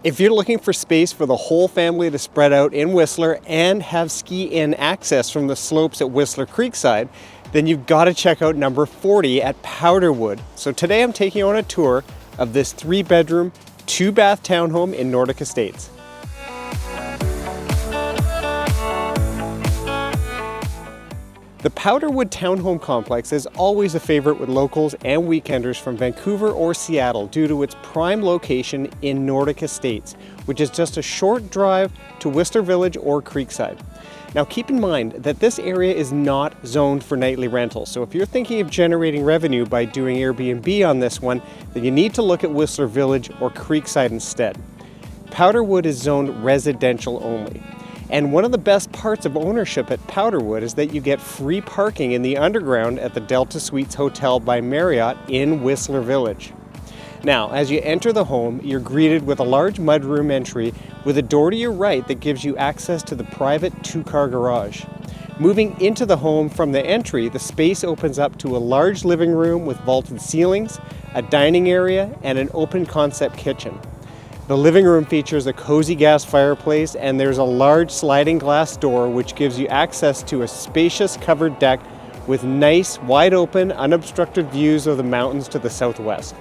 If you're looking for space for the whole family to spread out in Whistler and have ski-in access from the slopes at Whistler Creekside, then you've got to check out number 40 at Powderwood. So today I'm taking you on a tour of this 3-bedroom, 2-bath townhome in Nordic Estates. The Powderwood townhome complex is always a favorite with locals and weekenders from Vancouver or Seattle due to its prime location in Nordic Estates, which is just a short drive to Whistler Village or Creekside. Now keep in mind that this area is not zoned for nightly rentals, so if you're thinking of generating revenue by doing Airbnb on this one, then you need to look at Whistler Village or Creekside instead. Powderwood is zoned residential only. And one of the best parts of ownership at Powderwood is that you get free parking in the underground at the Delta Suites Hotel by Marriott in Whistler Village. Now, as you enter the home, you're greeted with a large mudroom entry with a door to your right that gives you access to the private 2-car garage. Moving into the home from the entry, the space opens up to a large living room with vaulted ceilings, a dining area, and an open concept kitchen. The living room features a cozy gas fireplace, and there's a large sliding glass door which gives you access to a spacious covered deck with nice, wide open, unobstructed views of the mountains to the southwest.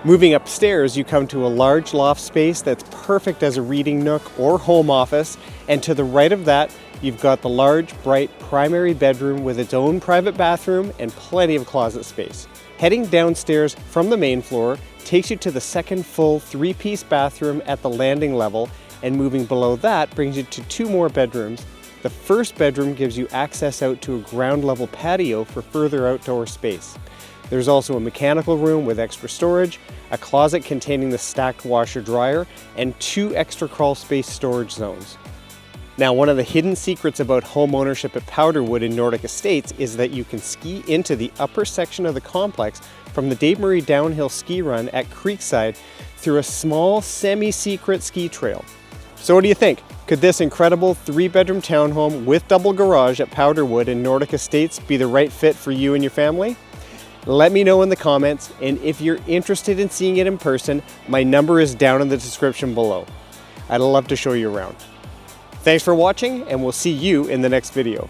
Moving upstairs, you come to a large loft space that's perfect as a reading nook or home office, and to the right of that, you've got the large, bright primary bedroom with its own private bathroom and plenty of closet space. Heading downstairs from the main floor takes you to the second full 3-piece bathroom at the landing level, and moving below that brings you to 2 more bedrooms. The first bedroom gives you access out to a ground level patio for further outdoor space. There's also a mechanical room with extra storage, a closet containing the stacked washer dryer, and 2 extra crawl space storage zones. Now, one of the hidden secrets about home ownership at Powderwood in Nordic Estates is that you can ski into the upper section of the complex from the Dave Murray downhill ski run at Creekside through a small semi-secret ski trail. So what do you think? Could this incredible 3-bedroom townhome with double garage at Powderwood in Nordic Estates be the right fit for you and your family? Let me know in the comments, and if you're interested in seeing it in person, my number is down in the description below. I'd love to show you around. Thanks for watching, and we'll see you in the next video.